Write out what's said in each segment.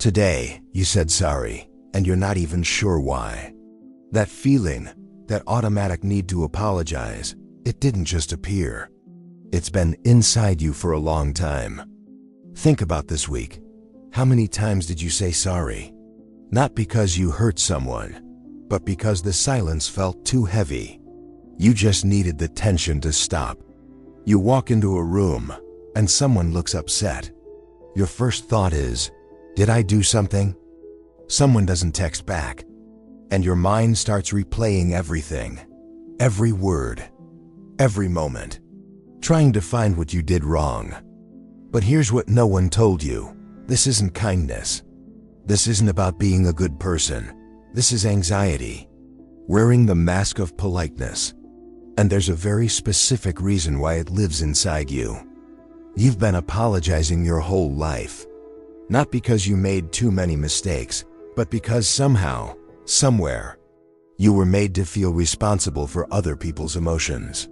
Today, you said sorry, and you're not even sure why. That feeling, that automatic need to apologize, it didn't just appear. It's been inside you for a long time. Think about this week. How many times did you say sorry? Not because you hurt someone, but because the silence felt too heavy. You just needed the tension to stop. You walk into a room, and someone looks upset. Your first thought is, did I do something? Someone doesn't text back, and your mind starts replaying everything, every word, every moment, trying to find what you did wrong. But here's what no one told you. This isn't kindness. This isn't about being a good person. This is anxiety, wearing the mask of politeness. And there's a very specific reason why it lives inside you. You've been apologizing your whole life. Not because you made too many mistakes, but because somehow, somewhere, you were made to feel responsible for other people's emotions.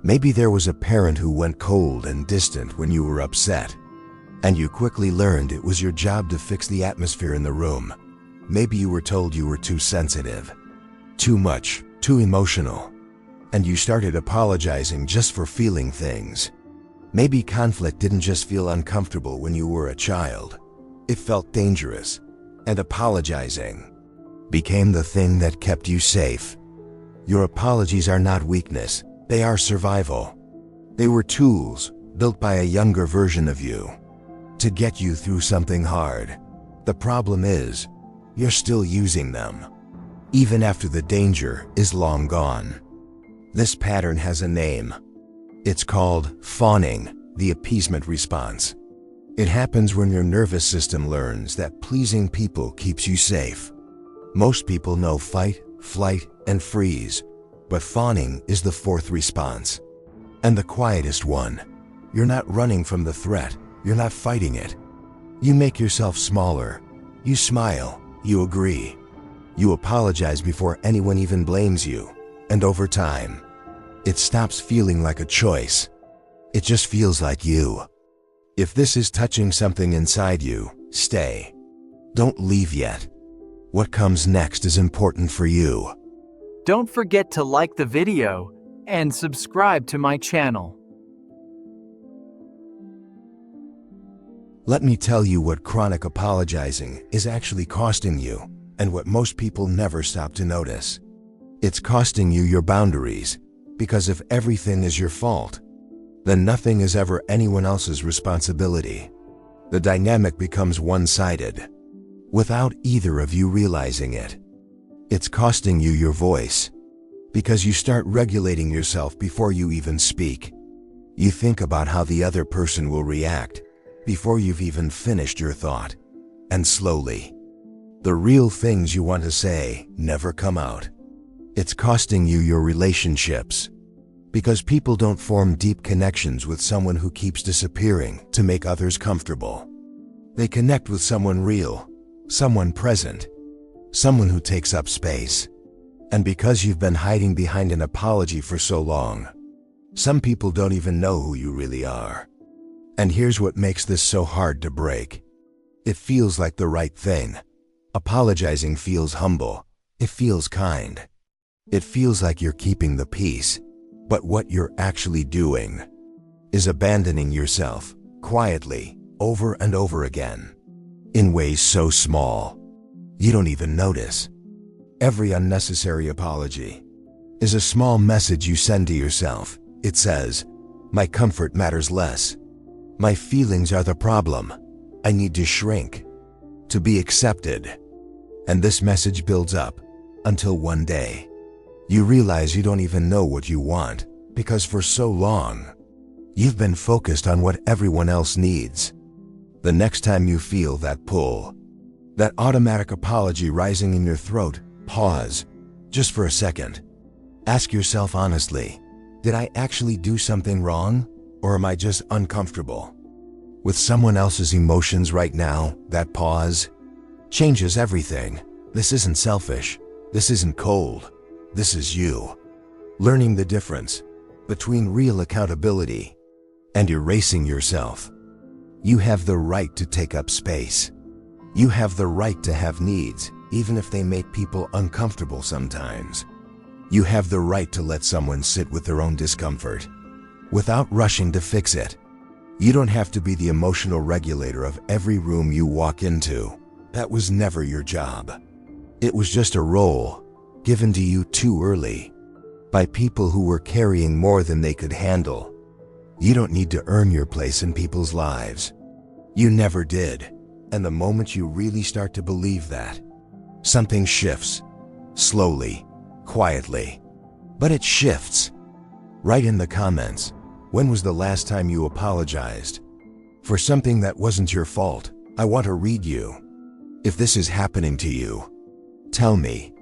Maybe there was a parent who went cold and distant when you were upset, and you quickly learned it was your job to fix the atmosphere in the room. Maybe you were told you were too sensitive, too much, too emotional, and you started apologizing just for feeling things. Maybe conflict didn't just feel uncomfortable when you were a child. It felt dangerous, and apologizing became the thing that kept you safe. Your apologies are not weakness, they are survival. They were tools built by a younger version of you to get you through something hard. The problem is, you're still using them, even after the danger is long gone. This pattern has a name. It's called fawning, the appeasement response. It happens when your nervous system learns that pleasing people keeps you safe. Most people know fight, flight, and freeze, but fawning is the fourth response. And the quietest one. You're not running from the threat, you're not fighting it. You make yourself smaller. You smile, you agree. You apologize before anyone even blames you, and over time, it stops feeling like a choice. It just feels like you. If this is touching something inside you, stay. Don't leave yet. What comes next is important for you. Don't forget to like the video and subscribe to my channel. Let me tell you what chronic apologizing is actually costing you, and what most people never stop to notice. It's costing you your boundaries, because if everything is your fault, then nothing is ever anyone else's responsibility. The dynamic becomes one-sided, without either of you realizing it. It's costing you your voice, because you start regulating yourself before you even speak. You think about how the other person will react before you've even finished your thought. And slowly, the real things you want to say never come out. It's costing you your relationships, because people don't form deep connections with someone who keeps disappearing to make others comfortable. They connect with someone real, someone present, someone who takes up space. And because you've been hiding behind an apology for so long, some people don't even know who you really are. And here's what makes this so hard to break. It feels like the right thing. Apologizing feels humble. It feels kind. It feels like you're keeping the peace. But what you're actually doing is abandoning yourself, quietly, over and over again, in ways so small, you don't even notice. Every unnecessary apology is a small message you send to yourself. It says, my comfort matters less. My feelings are the problem. I need to shrink, to be accepted. And this message builds up, until one day, you realize you don't even know what you want, because for so long, you've been focused on what everyone else needs. The next time you feel that pull, that automatic apology rising in your throat, pause, just for a second. Ask yourself honestly, did I actually do something wrong, or am I just uncomfortable with someone else's emotions right now? That pause changes everything. This isn't selfish. This isn't cold. This is you, learning the difference between real accountability and erasing yourself. You have the right to take up space. You have the right to have needs, even if they make people uncomfortable sometimes. You have the right to let someone sit with their own discomfort without rushing to fix it. You don't have to be the emotional regulator of every room you walk into. That was never your job. It was just a role given to you too early by people who were carrying more than they could handle. You don't need to earn your place in people's lives. You never did. And the moment you really start to believe that, something shifts, slowly, quietly. But it shifts. Write in the comments, when was the last time you apologized for something that wasn't your fault? I want to read you. If this is happening to you, tell me.